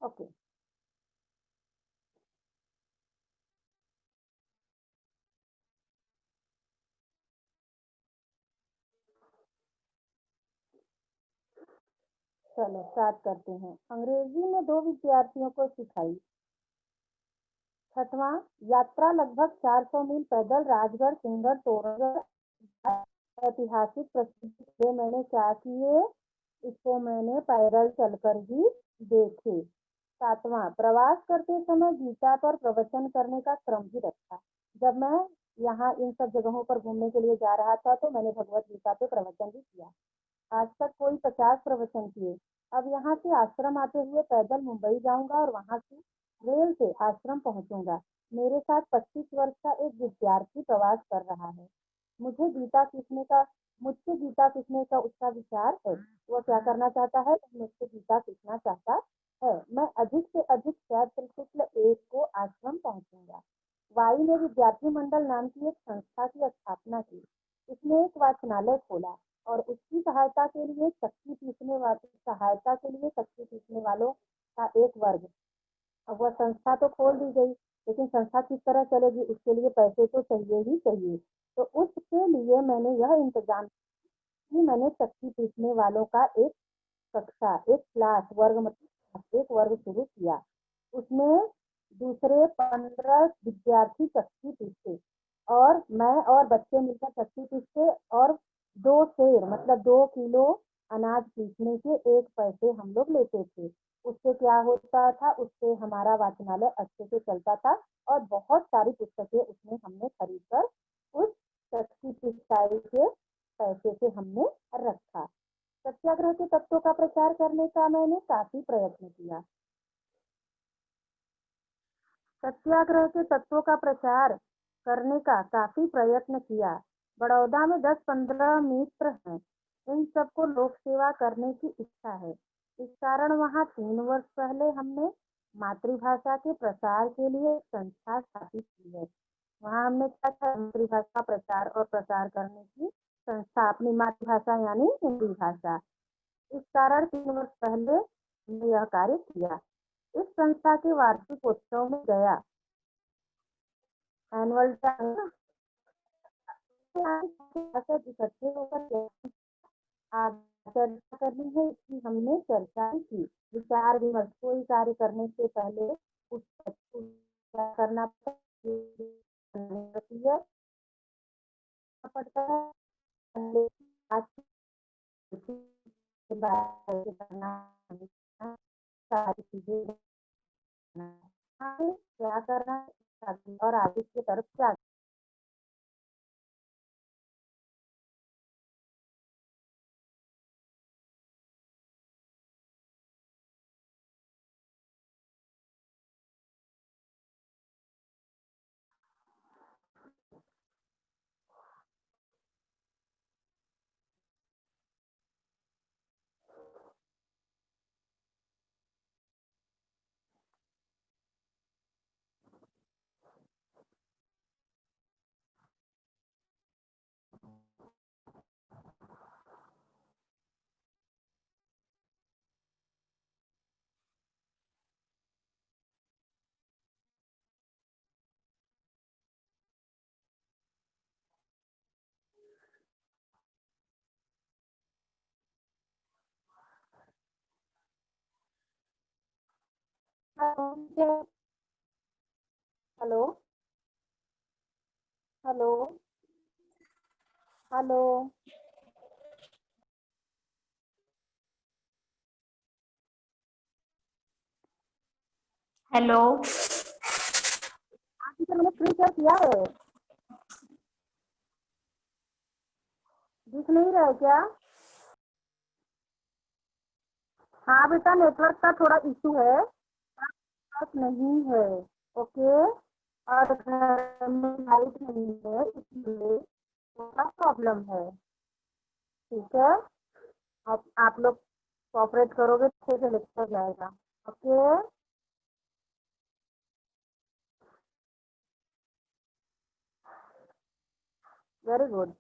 Okay. चलो start करते हैं। अंग्रेजी में दो विद्यार्थियों को सिखाई। छठवां, यात्रा लगभग 400 मील पैदल राजगढ़ सिंगढ़ तोरणगढ़ ऐतिहासिक प्रसिद्ध किले मैंने क्या किए, इसको मैंने पैदल चलकर ही देखे। सातवां, प्रवास करते समय गीता पर प्रवचन करने का क्रम भी रखा। जब मैं यहाँ इन सब जगहों पर घूमने के लिए जा रहा था तो मैंने भगवत गीता पे प्रवचन भी किया। आज तक कोई 50 प्रवचन किए। अब यहाँ से आश्रम आते हुए पैदल मुंबई जाऊंगा और वहां से रेल से आश्रम पहुंचूंगा। मेरे साथ 25 वर्ष का एक विद्यार्थी प्रवास कर रहा है। मुझे गीता सीखने का मुझसे गीता सीखने का उसका विचार है। वो क्या करना चाहता है? मुझसे गीता सीखना चाहता है। मैं अधिक से अधिक चैत्र शुक्ल 1 को आश्रम पहुंचूंगा। वाई ने विद्यार्थी मंडल नाम की एक संस्था की स्थापना की। उसने एक वाचनालय खोला और उसकी सहायता के लिए चक्की पीसने वालों का एक वर्ग। अब वह संस्था तो खोल दी गई, लेकिन संस्था किस तरह चलेगी, उसके लिए पैसे तो चाहिए ही चाहिए। तो उसके लिए मैंने यह इंतजाम कि मैंने चक्की पीसने वालों का एक कक्षा, एक क्लास, वर्ग, मतलब एक वर्ग शुरू किया। उसमें दूसरे 15 विद्यार्थी चक्की पीसते और मैं और बच्चे मिलकर चक्की पीसते और 2 सेर मतलब 2 किलो अनाज पीसने के 1 पैसे हम लोग लेते थे। उससे क्या होता था, उससे हमारा वाचनालय अच्छे से चलता था और बहुत सारी पुस्तकें उसमें हमने खरीद कर उस चक्की पिसाई के पैसे से हमने रखा। सत्याग्रह के तत्वों का प्रचार करने का मैंने काफी प्रयत्न किया। सत्याग्रह के तत्वों का प्रचार करने का काफी प्रयत्न किया। बड़ौदा में 10-15 मित्र हैं। इन सबको लोक सेवा करने की इच्छा है। इस कारण वहाँ 3 वर्ष पहले हमने मातृभाषा के प्रसार के लिए संस्था स्थापित की है। वहाँ हमने क्या किया, मातृभाषा प्रचार और प्रसार करने की संस्था, अपनी मातृभाषा यानी हिंदी भाषा। इस कारण 3 वर्ष पहले हमने यह कार्य किया। इस संस्था के वार्षिक उत्सव में गया। एनुअल इकट्ठे होकर चर्चा करनी है, इसकी हमने चर्चा की। विचार विमर्श, कोई कार्य करने से पहले क्या करना पड़ता है, सारी चीजें क्या करना है और आगे की तरफ क्या। Hello hello hello. हेलो, मैंने फ्री कर किया है, दिख नहीं रहा है क्या? हाँ बेटा, नेटवर्क का थोड़ा इशू है, नेटवर्क नहीं है। ओके। और घर में लाइट नहीं है, इसलिए थोड़ा प्रॉब्लम है। ठीक है, अब आप लोग कोऑपरेट करोगे तो अच्छे से लेक्चर जाएगा। ओके। Very good.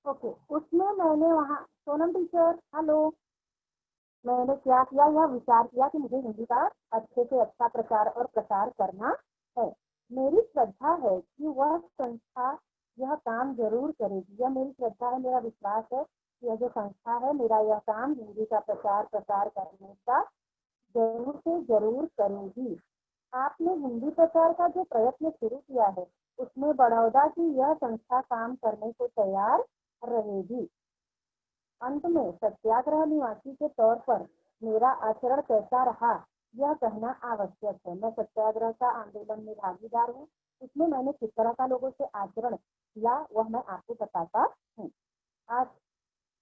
ओके, उसमें मैंने वहाँ सोनम टीचर हेलो, मैंने क्या किया, यह विचार किया कि मुझे हिंदी का अच्छे से अच्छा प्रचार और प्रसार करना है। मेरी श्रद्धा है कि वह संस्था यह काम जरूर करेगी। यह मेरी श्रद्धा है, मेरा विश्वास है कि यह जो संस्था है मेरा यह काम हिंदी का प्रचार प्रसार करने का जरूर से जरूर करेगी। आपने हिंदी प्रचार का जो प्रयत्न शुरू किया है उसमें बड़ौदा की यह संस्था काम करने को तैयार रहेगी। अंत में सत्याग्रह निवासी के तौर पर मेरा आचरण कैसा रहा यह कहना आवश्यक है। मैं सत्याग्रह का आंदोलन में भागीदार हूँ, उसमें मैंने किस तरह का लोगों से आचरण किया वह मैं आपको बताता हूँ।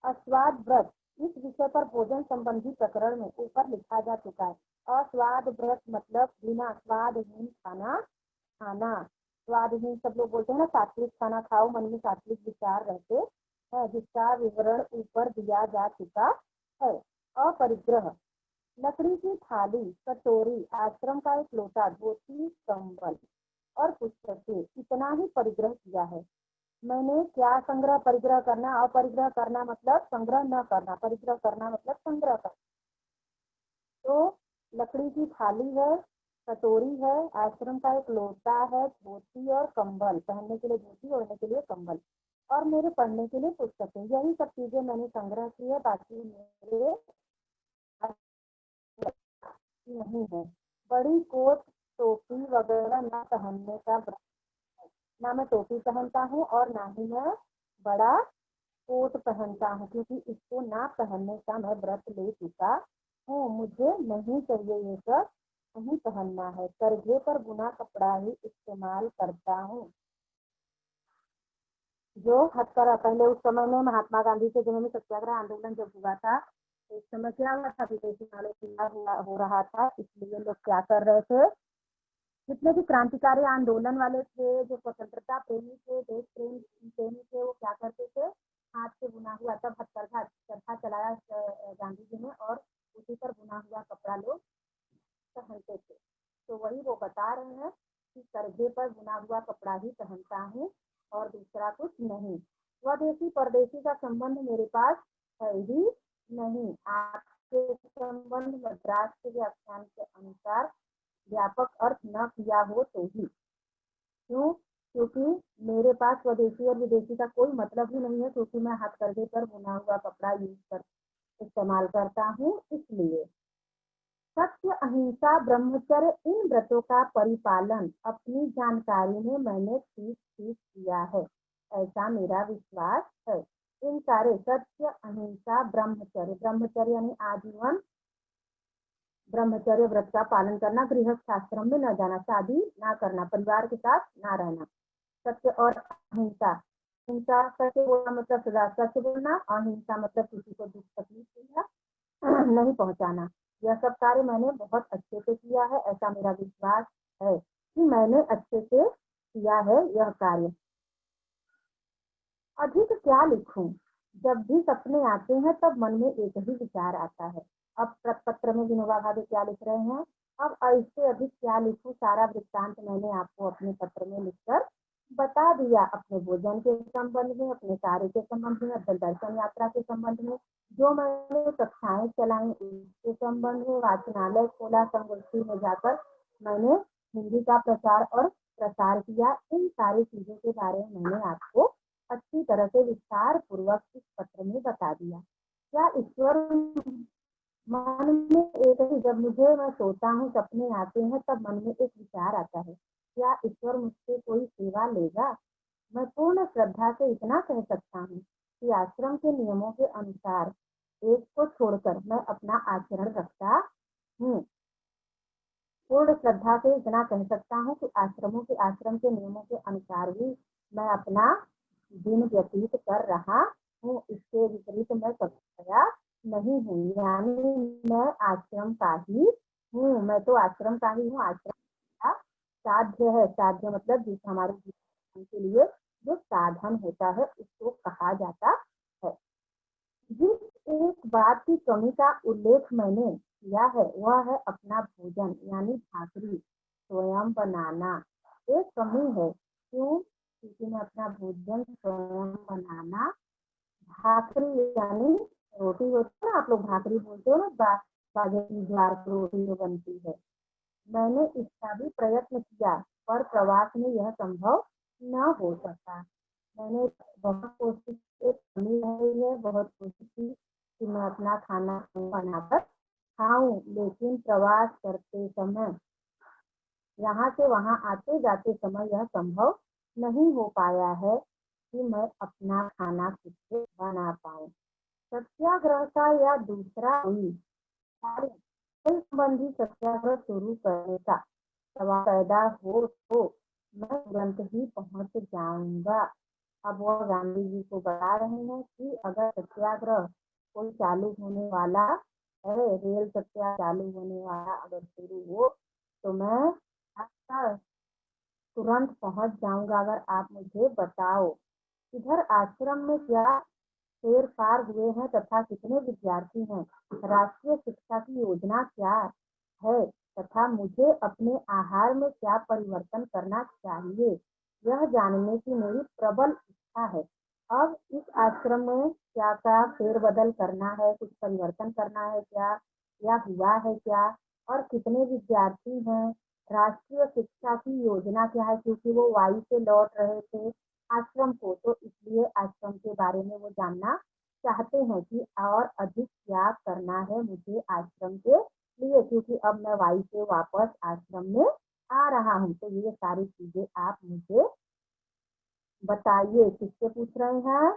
अस्वाद व्रत, इस विषय पर भोजन संबंधी प्रकरण में ऊपर लिखा जा चुका है। अस्वाद व्रत मतलब बिना स्वादहीन खाना खाना। स्वादहीन सब लोग बोलते हैं ना, सात्विक खाना खाओ, मन में सात्विक विचार रहते हैं, जिसका विवरण ऊपर दिया जा चुका है। अपरिग्रह, लकड़ी की थाली, कटोरी, आश्रम का एक लोटा, धोती, कंबल और पुस्तकें, इतना ही परिग्रह किया है। मैंने क्या संग्रह परिग्रह करना, अपरिग्रह करना मतलब संग्रह न करना, परिग्रह करना मतलब संग्रह करना। तो लकड़ी की थाली है, कटोरी है, आश्रम का एक लोटा है, धोती और कंबल, पहनने के लिए धोती, ओढ़ने के लिए कंबल, और मेरे पढ़ने के लिए पुस्तकें, यही सब चीजें मैंने संग्रह की है। बाकी मेरे नहीं है। बड़ी कोट टोपी वगैरह न पहनने का, ना मैं टोपी पहनता हूँ और ना ही मैं बड़ा कोट पहनता हूँ, क्योंकि इसको ना पहनने का मैं व्रत ले चुका हूँ। मुझे नहीं चाहिए ये सब, नहीं पहनना है। करघे पर बुना कपड़ा ही इस्तेमाल करता हूँ। जो हथकरघा, पहले उस समय में महात्मा गांधी के दिनों में सत्याग्रह आंदोलन जब हुआ था, उस समय क्या हुआ था, विदेशी नाले हो रहा था, इसलिए लोग क्या कर रहे थे, जितने भी क्रांतिकारी आंदोलन वाले थे, जो स्वतंत्रता प्रेमी थे, देश प्रेमी थे, वो क्या करते थे, हाथ से बुना हुआ, तब हथकरघा चरखा चलाया गांधी जी ने, और उसी पर बुना हुआ कपड़ा लोग पहनते थे। तो वही वो बता रहे हैं कि करघे पर बुना हुआ कपड़ा ही पहनता हूँ और दूसरा कुछ नहीं। स्वदेशी परदेशी का संबंध मेरे पास है ही नहीं। आपके संबंध मद्रास के व्याख्यान के अनुसार व्यापक अर्थ न किया हो तो ही। क्यों? क्योंकि मेरे पास स्वदेशी और विदेशी का कोई मतलब ही नहीं है, क्योंकि मैं हथकरघे पर बुना हुआ कपड़ा इस्तेमाल करता हूँ, इसलिए। सत्य, अहिंसा, ब्रह्मचर्य, इन व्रतों का परिपालन अपनी जानकारी में मैंने ठीक ठीक किया है, ऐसा मेरा विश्वास है। इन सारे सत्य, अहिंसा, ब्रह्मचर्य, ब्रह्मचर्य यानी आजीवन ब्रह्मचर्य व्रत का पालन करना, गृहस्थ आश्रम में न जाना, शादी ना करना, परिवार के साथ ना रहना। सत्य और अहिंसा, हिंसा सत्य बोलना मतलब सदा सत्य बोलना, अहिंसा मतलब किसी को दुख तकलीफ नहीं पहुंचाना। यह सब कार्य मैंने बहुत अच्छे से किया है, ऐसा मेरा विश्वास है कि मैंने अच्छे से किया है यह कार्य। अधिक क्या लिखूं? जब भी सपने आते हैं तब मन में एक ही विचार आता है। अब पत्र में विनोबा भावे क्या लिख रहे हैं, अब इससे अधिक क्या लिखूं, सारा वृत्तांत मैंने आपको अपने पत्र में लिखकर बता दिया, अपने भोजन के संबंध में, अपने कार्य के संबंध में, अपने दर्शन यात्रा के संबंध में, जो मैंने कक्षाएं चलाई उसके संबंध में, वाचनालय खोला, संगोष्ठी में जाकर मैंने हिंदी का प्रचार और प्रसार किया, इन सारी चीजों के बारे में मैंने आपको अच्छी तरह से विस्तार पूर्वक इस पत्र में बता दिया। क्या ईश्वर मन में एक ही, जब मैं सोता हूँ, सपने आते हैं, तब मन में एक विचार आता है, क्या ईश्वर मुझसे कोई सेवा लेगा? मैं पूर्ण श्रद्धा से इतना कह सकता हूँ कि आश्रम के नियमों के अनुसार एक को छोड़कर मैं अपना आचरण रखता हूँ। पूर्ण श्रद्धा से इतना कह सकता हूँ कि आश्रम के नियमों के अनुसार ही मैं अपना दिन व्यतीत कर रहा हूँ। इसके विपरीत मैं कभी गया नहीं हूँ, यानी मैं आश्रम का ही हूँ, मैं तो आश्रम का ही हूँ। आश्रम का साध्य है, साध्य मतलब जिस हमारे जीवन के लिए जो साधन होता है उसको कहा जाता है। जिस एक बात की कमी का उल्लेख मैंने किया है वह है अपना भोजन यानी भाकरी स्वयं बनाना। एक कमी है, क्यों? क्योंकि मैं अपना भोजन स्वयं बनाना, भाकरी यानी रोटी होती है ना, आप लोग भाकरी बोलते हो ना, बाजरे की ज्वार की रोटी जो बनती है। मैंने इसका भी प्रयत्न किया, पर प्रवास में यह संभव न हो सका। मैंने बहुत कोशिश की, कमी रह गई है, बहुत कोशिश की कि मैं अपना खाना बनाकर खाऊं, लेकिन प्रवास करते समय, यहाँ से वहाँ आते जाते समय यह संभव नहीं हो पाया है कि मैं अपना खाना खुद से बना पाऊं। सत्याग्रह का या दूसरा कोई कार्य, खेल संबंधी सत्याग्रह शुरू करने का सवाल पैदा हो तो मैं तुरंत ही पहुंच जाऊंगा। अब वह गांधी जी को बता रहे हैं कि अगर सत्याग्रह कोई चालू होने वाला है, रेल सत्याग्रह चालू होने वाला अगर शुरू हो, तो मैं आपका तुरंत पहुंच जाऊंगा अगर आप मुझे बताओ। इधर आश्रम में क्या फेर फार हुए हैं तथा कितने विद्यार्थी हैं, राष्ट्रीय शिक्षा की योजना क्या है तथा मुझे अपने आहार में क्या परिवर्तन करना चाहिए, यह जानने की मेरी प्रबल इच्छा है। अब इस आश्रम में क्या क्या फेरबदल करना है, कुछ परिवर्तन करना है क्या, या हुआ है क्या, और कितने विद्यार्थी हैं, राष्ट्रीय शिक्षा की योजना क्या है, क्योंकि वो वाई से लौट रहे थे आश्रम को, तो इसलिए आश्रम के बारे में वो जानना चाहते हैं कि और अधिक क्या करना है मुझे आश्रम के लिए, क्योंकि अब मैं वाई से वापस आश्रम में आ रहा हूँ। तो ये सारी चीजें आप मुझे बताइए। किससे पूछ रहे हैं?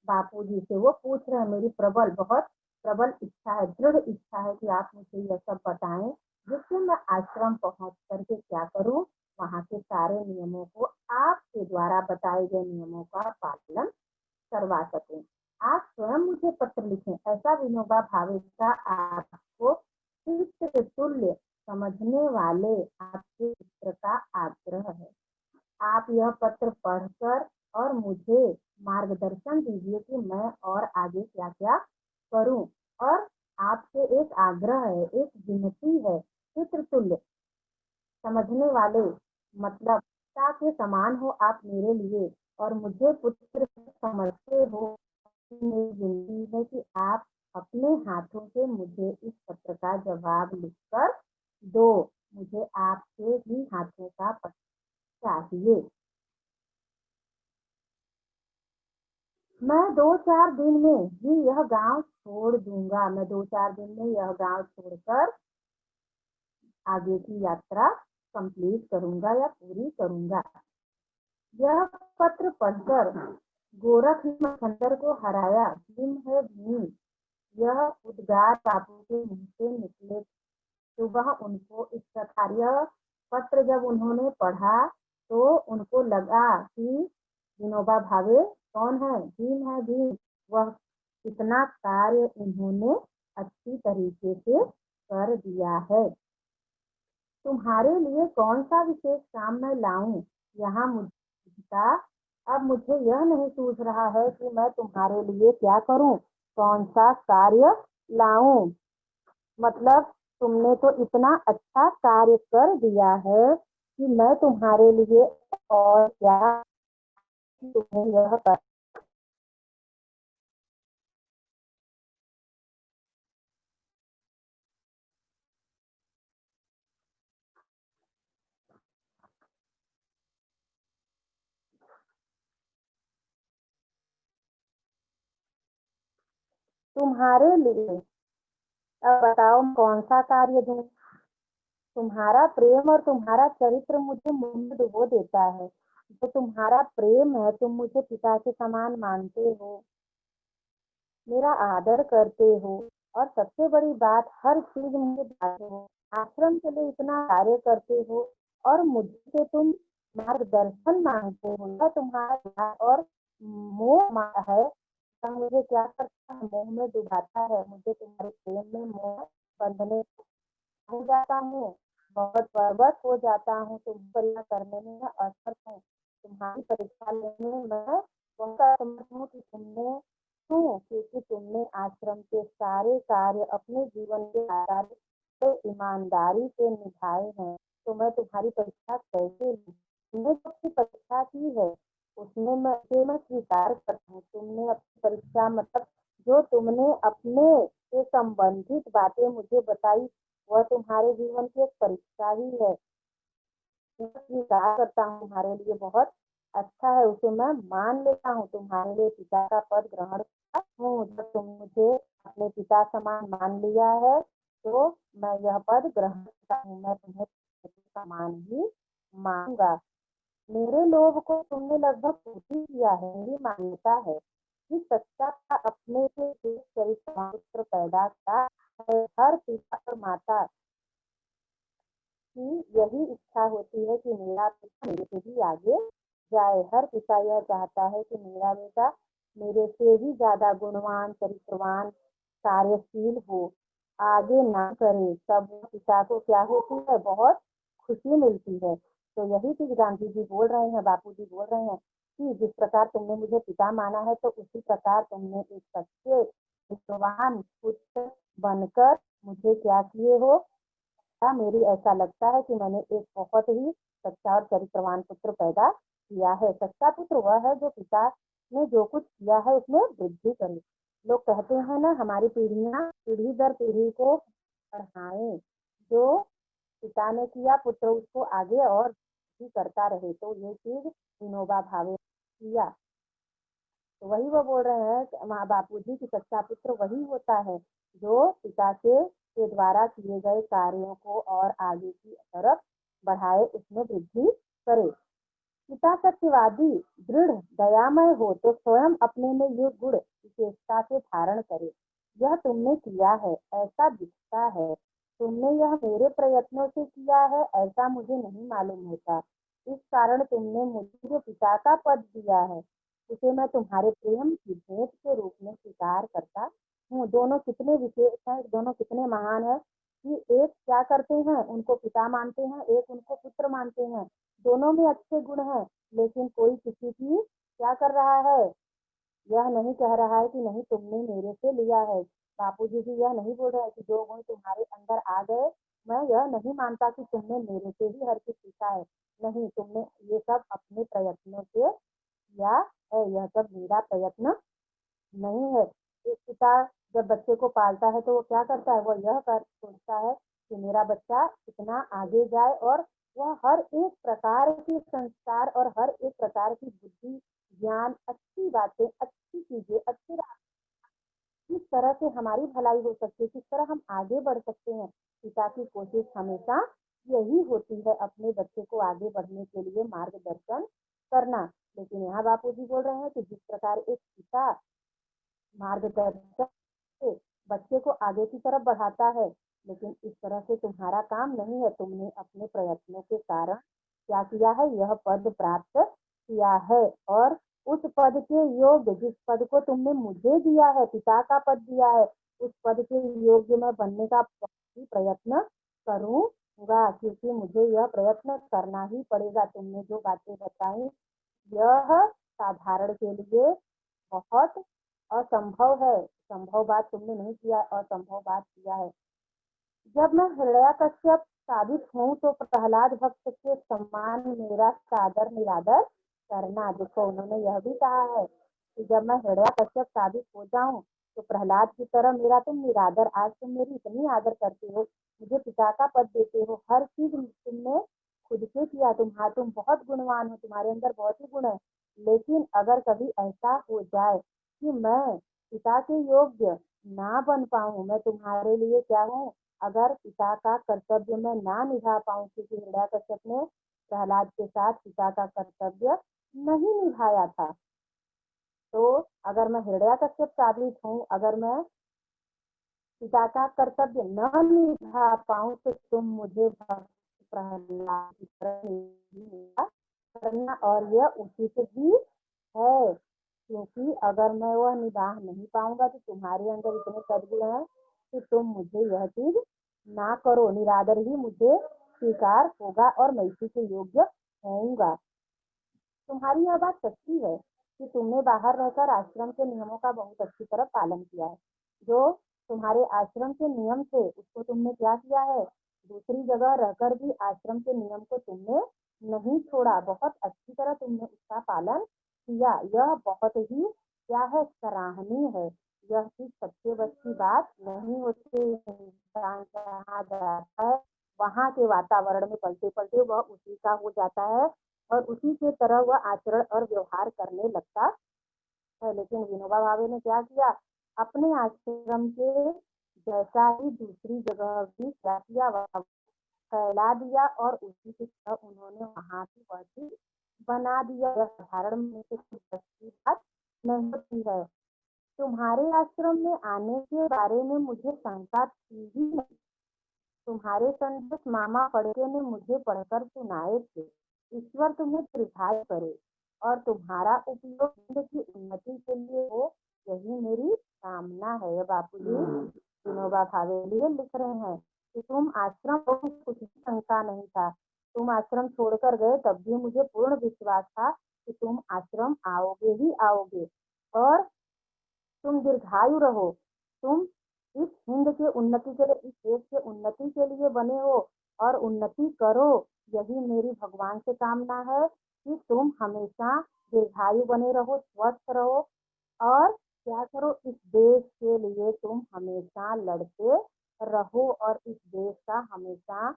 बापू जी से वो पूछ रहे हैं। मेरी प्रबल, बहुत प्रबल इच्छा है, दृढ़ इच्छा है कि आप मुझे यह सब बताएं, जिससे मैं आश्रम पहुंच करके क्या करूं, वहां के सारे नियमों को आपके द्वारा बताए गए नियमों का पालन करवा सकें। आप स्वयं मुझे पत्र लिखें, ऐसा विनोबा भावे का आपको चित्र तुल्य समझने वाले आपके चित्र का आग्रह है। आप यह पत्र पढ़कर और मुझे मार्गदर्शन दीजिए कि मैं और आगे क्या क्या करूं। और आपसे एक आग्रह है, एक विनती है, चित्र तुल्य समझने वाले मतलब पिता के समान हो आप मेरे लिए, और मुझे पुत्र समझते हो। मेरी विनती है कि आप अपने हाथों से मुझे इस पत्र का जवाब लिखकर दो। मुझे आपके ही हाथों का पत्र चाहिए। मैं 2-4 दिन में ही यह गांव छोड़ दूंगा। मैं 2-4 दिन में यह गांव छोड़कर आगे की यात्रा कंप्लीट करूंगा या पूरी करूंगा। यह पत्र पढ़कर गोरख ने मच्छर को हराया, भीम है भीम, यह उद्गार बापू के मुंह से निकले। सुबह उनको इस प्रकार यह पत्र जब उन्होंने पढ़ा तो उनको लगा कि विनोबा भावे कौन है, भीम है भीम, वह कितना कार्य इन्होंने अच्छी तरीके से कर दिया है। तुम्हारे लिए कौन सा विशेष काम मैं लाऊं, यहाँ मुझका अब मुझे यह नहीं सूझ रहा है कि मैं तुम्हारे लिए क्या करूं, कौन सा कार्य लाऊं। मतलब तुमने तो इतना अच्छा कार्य कर दिया है कि मैं तुम्हारे लिए और क्या तुम्हें यह कर। तुम्हारे लिए अब बताओ कौन सा कार्य दूं। तुम्हारा प्रेम और तुम्हारा चरित्र मुझे मुंह में डुबो देता है। जो तुम्हारा प्रेम है, तुम मुझे पिता के समान मानते हो, मेरा आदर करते हो, और सबसे बड़ी बात हर चीज मुझे बताते हो, आश्रम के लिए इतना कार्य करते हो, और मुझसे तुम मार्गदर्शन मांगते हो। यह तुम्हारा और मोह है, तो मुझे क्या करता है, मोह में डुबाता है। मुझे तुम्हारे प्रेम में मोह बंधने हो जाता हूँ, बहुत बर्बस हो जाता हूँ, तुम परीक्षा करने में मैं असमर्थ हूँ। तुम्हारी परीक्षा लेने में मैं बहुत असमर्थ हूँ कि तुमने क्यों, क्योंकि तुमने आश्रम के सारे कार्य अपने जीवन के आधार ईमानदारी से निभाए हैं, तो मैं तुम्हारी परीक्षा कैसे लूं? तुमने जो अपनी परीक्षा की है उसमें मैं स्वीकार करता हूँ। तुमने अपनी परीक्षा मतलब जो तुमने अपने से संबंधित बातें मुझे बताई वह तुम्हारे जीवन की एक परीक्षा ही है। मैं स्वीकार करता हूँ, तुम्हारे लिए बहुत अच्छा है, उसे मैं मान लेता हूँ। तुम्हारे लिए पिता का पद ग्रहण करता हूँ। जब तुम मुझे अपने पिता समान मान लिया है तो मैं यह पद ग्रहण करता हूँ। मैं तुम्हें समान ही मानूंगा। मेरे लोभ को तुमने लगभग पूरी किया है। मेरी मान्यता है कि सच्चा का अपने से एक चरित्र पुत्र पैदा किया है। हर पिता और माता की यही इच्छा होती है कि मेरा बेटा मेरे से भी आगे जाए। हर पिता यह चाहता है कि मेरा बेटा मेरे से भी ज्यादा गुणवान, चरित्रवान, कार्यशील हो, आगे ना करे। तब पिता को क्या होती है, बहुत खुशी मिलती है। तो यही चीज गांधी जी बोल रहे हैं, बापू जी बोल रहे हैं कि जिस प्रकार तुमने मुझे पिता माना है तो उसी प्रकार तुमने एक सच्चे गुणवान पुत्र बनकर मुझे क्या किए हो। मेरी ऐसा लगता है कि मैंने एक बहुत ही सच्चा और चरित्रवान पुत्र पैदा किया है। सच्चा पुत्र वह है जो पिता ने जो कुछ किया है उसमें वृद्धि करे। लोग कहते हैं ना, हमारी पीढ़ियां पीढ़ी दर पीढ़ी को पढ़ाएं। जो पिता ने किया पुत्र उसको आगे और भी करता रहे। तो ये चीज विनोबा भावे किया। तो वही वो बोल रहे हैं माँ बापू जी की सच्चा पुत्र वही होता है जो पिता के द्वारा किए गए कार्यों को और आगे की तरफ बढ़ाए, उसमें वृद्धि करे। पिता सत्यवादी, दृढ़, दयामय हो तो स्वयं अपने में ये गुण विशेषता से धारण करे। यह तुमने किया है, ऐसा दिखता है। तुमने यह मेरे प्रयत्नों से किया है, ऐसा मुझे नहीं मालूम होता। इस कारण तुमने मुझे जो पिता का पद दिया है उसे मैं तुम्हारे प्रेम की भेंट के रूप में स्वीकार करता हूँ। दोनों कितने विशेष हैं, दोनों कितने महान है कि एक क्या करते हैं, उनको पिता मानते हैं, एक उनको पुत्र मानते हैं। दोनों में अच्छे गुण हैं, लेकिन कोई किसी की क्या कर रहा है, यह नहीं कह रहा है कि नहीं तुमने मेरे से लिया है। बापू जी यह नहीं बोल रहे हैं कि जो गुण तुम्हारे अंदर आ गए मैं यह नहीं मानता कि तुमने मेरे से ही हर चीज सीखा है। नहीं, तुमने ये सब अपने प्रयत्नों से किया है, यह सब मेरा प्रयत्न नहीं है। एक पिता जब बच्चे को पालता है तो वो क्या करता है, वो यह कर सोचता है कि मेरा बच्चा कितना आगे जाए और वह हर एक प्रकार के संस्कार और हर एक प्रकार की बुद्धि, ज्ञान, अच्छी बातें, अच्छी चीजें, अच्छे किस तरह से हमारी भलाई हो सकती है, किस तरह हम आगे बढ़ सकते हैं। पिता की कोशिश हमेशा यही होती है, अपने बच्चे को आगे बढ़ने के लिए मार्गदर्शन करना। लेकिन यहाँ बापू जी बोल रहे हैं कि जिस प्रकार एक पिता मार्गदर्शन से बच्चे को आगे की तरफ बढ़ाता है, लेकिन इस तरह से तुम्हारा काम नहीं है। तुमने अपने प्रयत्नों के कारण क्या किया है, यह पद प्राप्त किया है और उस पद के योग्य, जिस पद को तुमने मुझे दिया है, पिता का पद दिया है, उस पद के योग्य मैं बनने का प्रयत्न करूंगा, क्योंकि मुझे यह प्रयत्न करना ही पड़ेगा। तुमने जो बातें बताई यह साधारण के लिए बहुत असंभव है। संभव बात तुमने नहीं किया, असंभव बात किया है। जब मैं हिरण्यकश्यप साबित हूँ तो प्रहलाद भक्त के सम्मान मेरा सादर निरादर करना। देखो उन्होंने यह भी कहा है कि जब मैं हिरण्यकश्यप साबित हो जाऊं तो प्रहलाद की तरह मेरा तुम निरादर, आज तुम मेरी इतनी आदर करते हो, मुझे पिता का पद देते हो, हर चीज तुमने खुद से किया। तुम बहुत गुणवान हो, तुम्हारे अंदर बहुत ही गुण है। लेकिन अगर कभी ऐसा हो जाए कि मैं पिता के योग्य ना बन पाऊं, मैं तुम्हारे लिए क्या हूँ, अगर पिता का कर्तव्य मैं ना निभा पाऊं, क्योंकि हिरण्यकश्यप ने प्रहलाद के साथ पिता का कर्तव्य नहीं निभाया था। तो अगर मैं हिरण्यकश्यप साबित हूँ, अगर मैं पिता का कर्तव्य न निभा पाऊं तो तुम मुझे प्रहलाद की तरह करना, और यह उचित भी है। क्योंकि अगर मैं वह निभा नहीं पाऊंगा तो तुम्हारे अंदर इतने सद्गुण हैं कि तुम मुझे यह चीज ना करो, निरादर ही मुझे स्वीकार होगा और मैं इसी के योग्य होऊंगा। तुम्हारी यह बात सच्ची है कि तुमने बाहर रहकर आश्रम के नियमों का बहुत अच्छी तरह पालन किया है। जो तुम्हारे आश्रम के नियम थे उसको तुमने क्या किया है, दूसरी जगह रहकर भी आश्रम के नियम को तुमने नहीं छोड़ा, बहुत अच्छी तरह तुमने उसका पालन किया। यह बहुत ही क्या है, सराहनीय है। यह चीज सबके बस की बात नहीं होती। इंसान जहाँ जाता है वहाँ के वातावरण में पलटे पलटे वह उसी का हो जाता है और उसी के तरह वह आचरण और व्यवहार करने लगता है। लेकिन विनोबा भावे ने क्या किया, अपने आश्रम के जैसा ही दूसरी जगह भी क्या किया, वह फैला दिया और उसी की तरह उन्होंने वहां की वह चीज बना दिया। यह साधारण में से कुछ बस की बात नहीं होती है। तुम्हारे आश्रम में आने के बारे में मुझे शंका थी ही नहीं। तुम्हारे संदेश मामा फड़के ने मुझे पढ़कर सुनाए थे। ईश्वर तुम्हें दीर्घायु करे और तुम्हारा उपयोग हिंद की उन्नति के लिए हो, यही मेरी कामना है। बापूजी विनोबा भावे लिए लिख रहे हैं कि तुम आश्रम कुछ भी शंका नहीं था। तुम आश्रम छोड़कर गए तब भी मुझे पूर्ण विश्वास था कि तुम आश्रम आओगे ही आओगे और तुम दीर्घायु रहो। तुम इस हिंद के उन्नति के लिए, इस देश के उन्नति के लिए बने हो और उन्नति करो। यही मेरी भगवान से कामना है कि तुम हमेशा दीर्घायु बने रहो, स्वस्थ रहो और क्या करो, इस देश के लिए तुम हमेशा लड़ते रहो और इस देश का हमेशा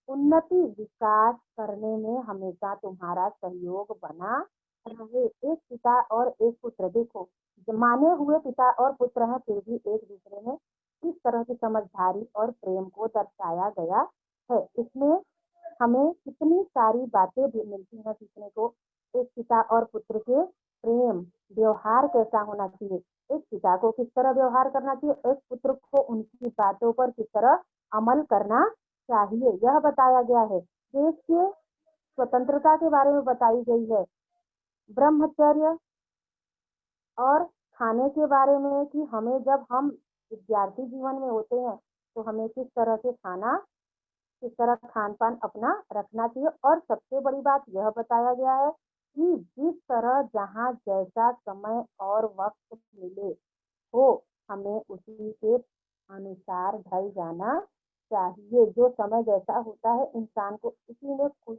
उन्नति विकास करने में हमेशा तुम्हारा सहयोग बना रहे। एक पिता और एक पुत्र, देखो माने हुए पिता और पुत्र हैं फिर भी एक दूसरे में इस तरह की समझदारी और प्रेम को दर्शाया गया है। इसमें हमें कितनी सारी बातें भी मिलती हैं सीखने को। एक पिता और पुत्र के प्रेम, व्यवहार कैसा होना चाहिए, एक पिता को किस तरह व्यवहार करना चाहिए, एक पुत्र को उनकी बातों पर किस तरह अमल करना चाहिए, यह बताया गया है। देश के स्वतंत्रता के बारे में बताई गई है, ब्रह्मचर्य और खाने के बारे में कि हमें जब हम विद्यार्थी जीवन में होते हैं तो हमें किस तरह से खाना, किस तरह खान पान अपना रखना चाहिए। और सबसे बड़ी बात यह बताया गया है कि जिस तरह जहाँ जैसा समय और वक्त मिले हो हमें उसी के अनुसार ढल जाना चाहिए। जो समय जैसा होता है इंसान को उसी में खुश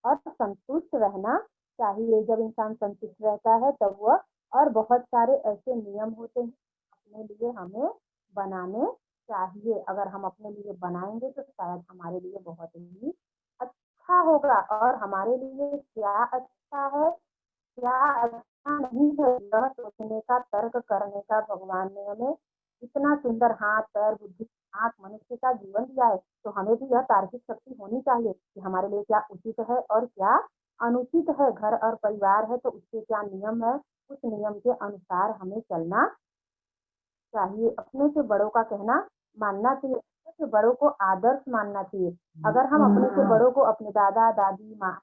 और संतुष्ट रहना चाहिए। जब इंसान संतुष्ट रहता है तब वह, और बहुत सारे ऐसे नियम होते हैं अपने लिए हमें बनाने चाहिए। अगर हम अपने लिए बनाएंगे तो शायद हमारे लिए बहुत ही अच्छा होगा। और हमारे लिए क्या अच्छा है क्या अच्छा नहीं है, यह सोचने का, तर्क करने का भगवान ने हमें इतना सुंदर हाथ पैर बुद्धि आंख मनुष्य का जीवन दिया है। तो हमें भी यह तार्किक शक्ति होनी चाहिए कि हमारे लिए क्या उचित है और क्या अनुचित है। घर और परिवार है तो उसके क्या नियम है, उस नियम के अनुसार हमें चलना चाहिए। अपने से बड़ों का कहना मानना चाहिए, अपने से बड़ों को आदर्श मानना चाहिए। अगर हम अपने से बड़ों को, अपने दादा दादी माँ,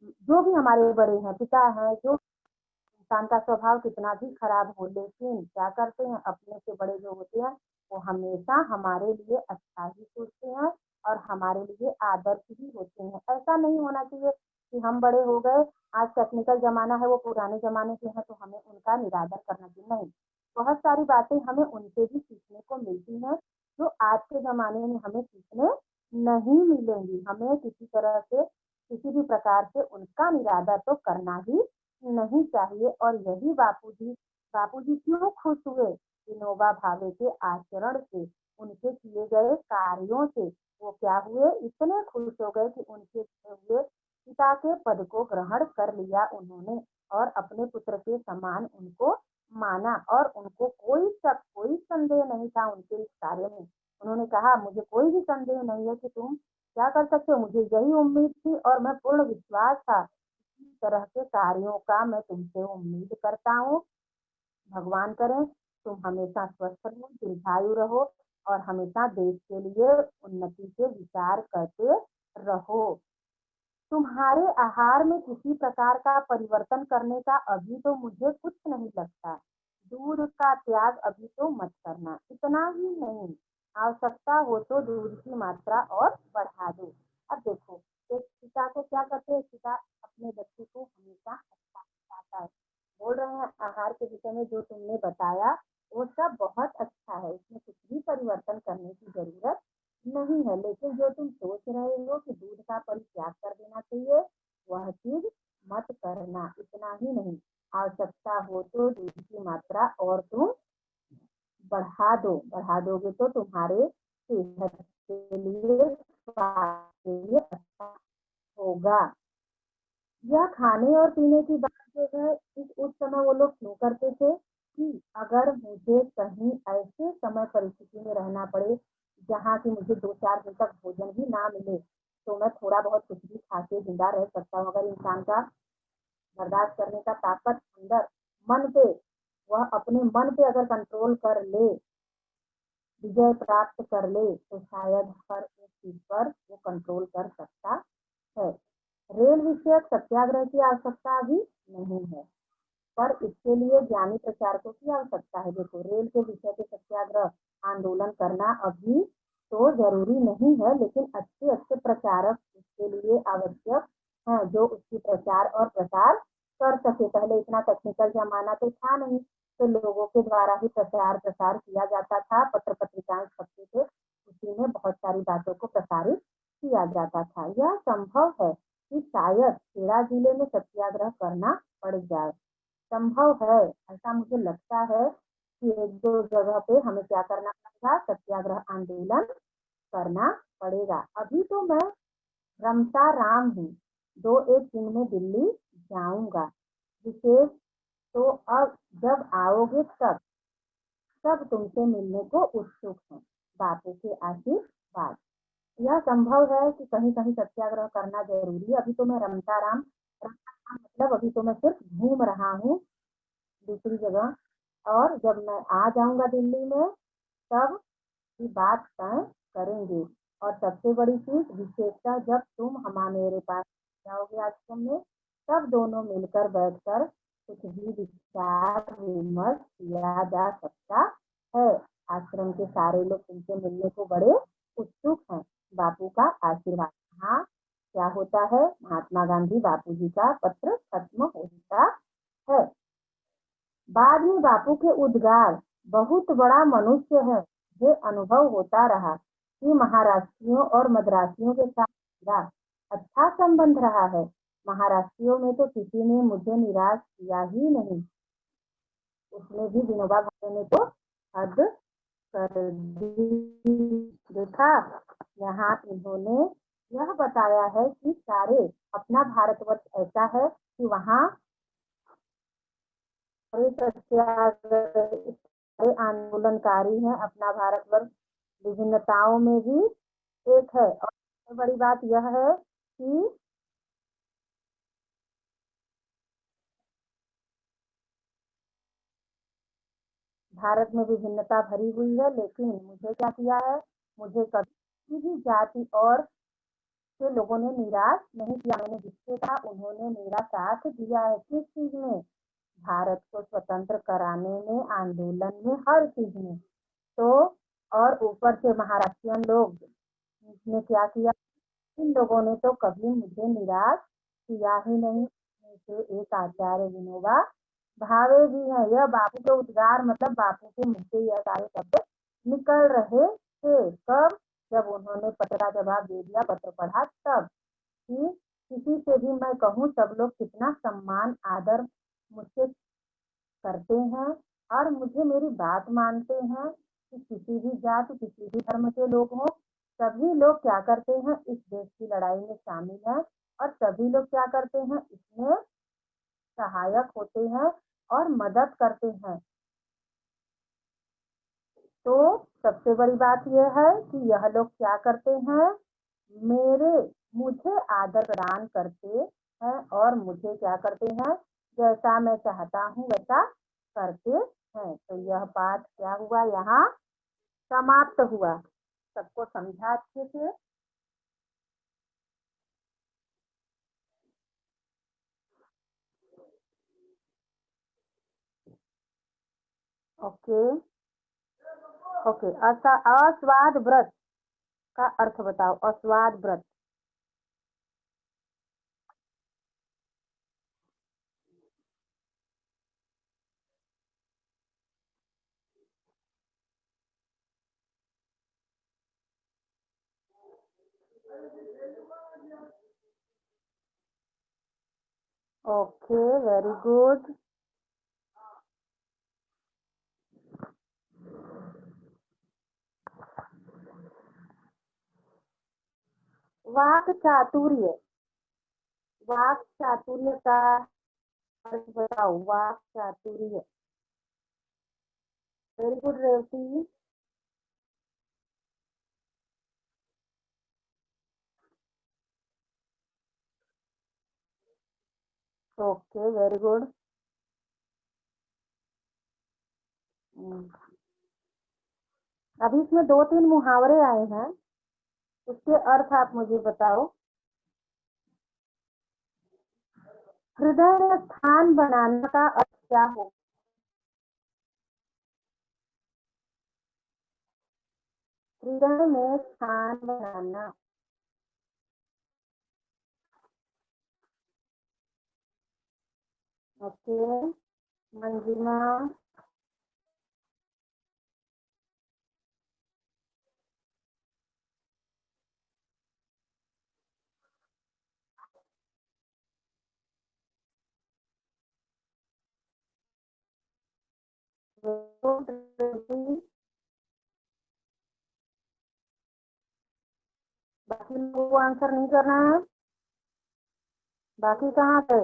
जो भी हमारे बड़े हैं, पिता हैं, जो इंसान का स्वभाव कितना भी खराब हो लेकिन क्या करते हैं, अपने से बड़े जो होते हैं वो हमेशा हमारे लिए अच्छा ही सोचते हैं और हमारे लिए आदर्श ही होते हैं। ऐसा नहीं होना चाहिए कि हम बड़े हो गए, आज टेक्निकल जमाना है, वो पुराने जमाने के हैं तो हमें उनका निरादर करना चाहिए, नहीं। बहुत सारी बातें हमें उनसे भी सीखने को मिलती हैं जो आज के जमाने में हमें सीखने नहीं मिलेंगी। हमें किसी तरह से, किसी भी प्रकार से उनका निरादर तो करना ही नहीं चाहिए। और यही बापूजी, बापूजी क्यों खुश हुए, विनोबा भावे के आचरण से, उनके किए गए कार्यों से वो क्या हुए, इतने खुश हो गए कि उनके हुए पिता के पद को ग्रहण कर लिया उन्होंने और अपने पुत्र के समान उनको माना और उनको कोई शक कोई संदेह नहीं था उनके इस कार्य में। उन्होंने कहा मुझे कोई भी संदेह नहीं है कि तुम क्या कर सकते हो, मुझे यही उम्मीद थी और मैं पूर्ण विश्वास था, इस तरह के कार्यों का मैं तुमसे उम्मीद करता हूँ। भगवान करें तुम हमेशा स्वस्थ रहो, दीर्घायु रहो और हमेशा देश के लिए उन्नति के विचार करते रहो। तुम्हारे आहार में किसी प्रकार का परिवर्तन करने का अभी तो मुझे कुछ नहीं लगता। दूध का त्याग अभी तो मत करना, इतना ही नहीं, आवश्यकता हो तो दूध की मात्रा और बढ़ा दो। अब देखो, एक पिता को क्या करते हैं, पिता अपने बच्चे को हमेशा अच्छा बताता है। बोल रहे हैं आहार के विषय में जो तुमने बताया वो सब बहुत अच्छा है, इसमें कुछ भी परिवर्तन करने की जरूरत नहीं है, लेकिन जो तुम सोच रहे हो कि दूध का परित्याग कर देना चाहिए, वह चीज मत करना। इतना ही नहीं, आवश्यकता हो तो दूध की मात्रा और तुम बढ़ा दोगे तो तुम्हारे सेहत के लिए, स्वास्थ्य के लिए अच्छा होगा। यह खाने और पीने की बात जो है, इस उस समय वो लोग क्यों करते थे कि अगर मुझे कहीं ऐसे समय परिस्थिति में रहना पड़े जहाँ की मुझे 2-4 दिन तक भोजन भी ना मिले, तो मैं थोड़ा बहुत कुछ भी खा के जिंदा रह सकता हूँ। अगर इंसान का बर्दाश्त करने का ताकत अंदर मन पे, वह अपने मन पे अगर कंट्रोल कर ले, विजय प्राप्त कर ले, तो शायद हर एक चीज पर वो कंट्रोल कर सकता है। रेल विषयक सत्याग्रह की आवश्यकता अभी नहीं है, पर इसके लिए ज्ञानी प्रचारकों की आवश्यकता है। देखो, रेल के विषय पे सत्याग्रह आंदोलन करना अभी तो जरूरी नहीं है, लेकिन अच्छे अच्छे प्रचारक उसके लिए आवश्यक हैं, जो उसकी प्रचार और प्रसार कर सके। पहले इतना टेक्निकल जमाना तो था नहीं, तो लोगों के द्वारा ही प्रचार प्रसार किया जाता था, पत्र पत्रिकाएं छपते थे, उसी में बहुत सारी बातों को प्रसारित किया जाता था। यह संभव है कि शायद खेड़ा जिले में सत्याग्रह करना पड़ जाए, संभव है, ऐसा मुझे लगता है कि 1-2 जगह पे हमें क्या करना पड़ेगा, सत्याग्रह आंदोलन करना पड़ेगा। अभी तो मैं रमता राम हूँ, 2-1 दिन में दिल्ली जाऊंगा। विशेष तो अब जब आओगे तब सब तुमसे मिलने को उत्सुक हैं। बापू के आशीर्वाद। यह संभव है कि कहीं कहीं सत्याग्रह करना जरूरी है। अभी तो मैं रमता राम मतलब अभी तो मैं सिर्फ घूम रहा हूँ दूसरी जगह, और जब मैं आ जाऊंगा दिल्ली में तब की बात तय करेंगे। और सबसे बड़ी चीज, विशेषता जब तुम मेरे पास जाओगे आश्रम में, तब दोनों मिलकर बैठकर कुछ भी विचार विमर्श किया जा सकता है। आश्रम के सारे लोग तुमसे मिलने को बड़े उत्सुक हैं। बापू का आशीर्वाद। हाँ, क्या होता है, महात्मा गांधी बापू जी का पत्र खत्म होता है। बाद में बापू के उद्गार, बहुत बड़ा मनुष्य है। ये अनुभव होता रहा कि महाराष्ट्रियों और मद्रासियों के साथ मेरा अच्छा संबंध रहा है। महाराष्ट्रियों में तो किसी ने मुझे निराश किया ही नहीं। उसमें भी विनोबा भावे ने तो हद कर दी। देखा, यहाँ इन्होंने यह बताया है कि सारे अपना भारतवर्ष ऐसा है कि वहाँ सारे आंदोलनकारी हैं। अपना भारतवर्ष विभिन्नताओं में भी एक है। और सबसे बड़ी बात यह है कि भारत में विभिन्नता भरी हुई है, लेकिन मुझे क्या किया है, मुझे कभी भी जाति और के लोगों ने निराश नहीं किया। मैंने जिससे कहा उन्होंने मेरा साथ दिया है। किस चीज में, भारत को स्वतंत्र कराने में, आंदोलन में, हर चीज में। तो और ऊपर से महाराष्ट्रियन लोग ने क्या किया, इन लोगों ने तो कभी मुझे निराश किया ही नहीं। मुझे एक आचार्य विनोबा भावे भी है। यह बापू के उद्गार, मतलब बापू के मुंह से यह सारे शब्द निकल रहे थे। कब, जब उन्होंने पत्र का जवाब दे दिया, पत्र पढ़ा तब, कि किसी से भी मैं कहूँ, सब लोग कितना सम्मान आदर मुझसे करते हैं और मुझे मेरी बात मानते हैं। कि किसी भी जाति, किसी भी धर्म के लोग हों, सभी लोग क्या करते हैं, इस देश की लड़ाई में शामिल हैं, और सभी लोग क्या करते हैं, इसमें सहायक होते हैं और मदद करते हैं। तो सबसे बड़ी बात यह है कि यह लोग क्या करते हैं, मेरे मुझे आदर प्रदान करते हैं और मुझे क्या करते हैं, जैसा मैं चाहता हूँ वैसा करते हैं। तो यह पाठ क्या हुआ, यहाँ समाप्त हुआ। सबको समझा अच्छे से। ओके। ओके, अस्वाद व्रत का अर्थ बताओ। अस्वाद व्रत। Okay, very good. वाक चातुर्य, वाक चातुर्य का अर्थ बताओ। वाक चातुर्य। Very good Revathi. Okay, very good. अभी इसमें 2-3 मुहावरे आए हैं, उसके अर्थ आप मुझे बताओ। हृदय में स्थान बनाने का अर्थ क्या हो? हृदय में स्थान बनाना। ओके, मंजिमा। बाकी लोगों को आंसर नहीं करना है। बाकी कहाँ पे?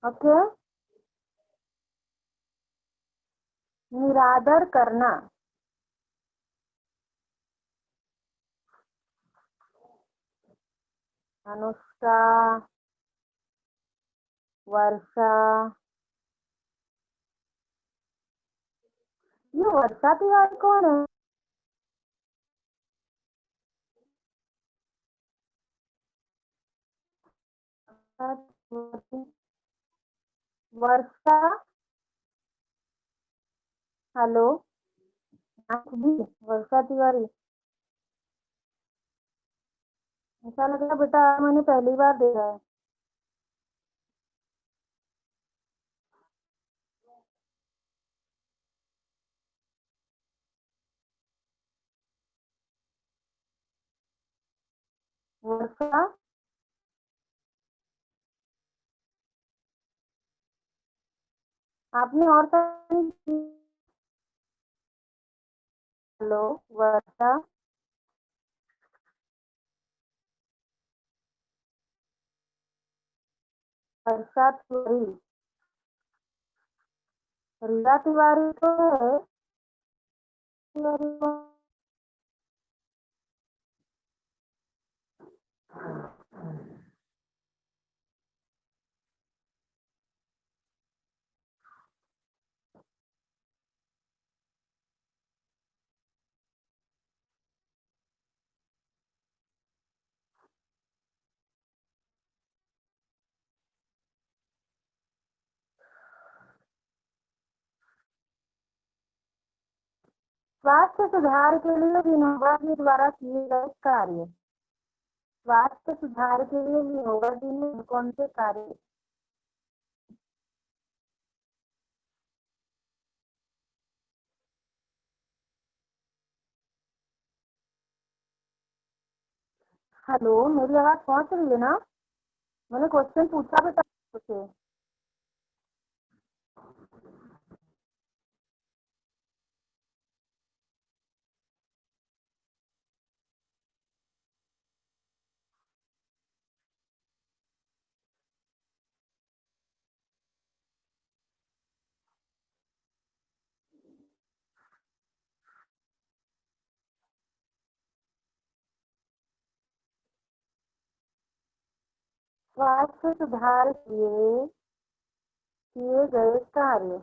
ओके, निरादर करना। अनुष्का, वर्षा। ये वर्षा तिवारी कौन है? वर्षा। हेलो। जी, वर्षा तिवारी। ऐसा लग रहा है बेटा मैंने पहली बार देखा है। वर्षा। आपने और हेलो, वर्षा। वर्षा तिवारी। रीता तिवारी तो है। तिवारी को स्वास्थ्य सुधार के लिए विनोबा जी द्वारा किए गए कार्य। स्वास्थ्य सुधार के लिए विनोबा जी ने कौन से कार्य? हेलो, मेरी आवाज पहुंच रही है ना? मैंने क्वेश्चन पूछा बेटा आपसे। स्वास्थ्य सुधार के लिए किए गए कार्य।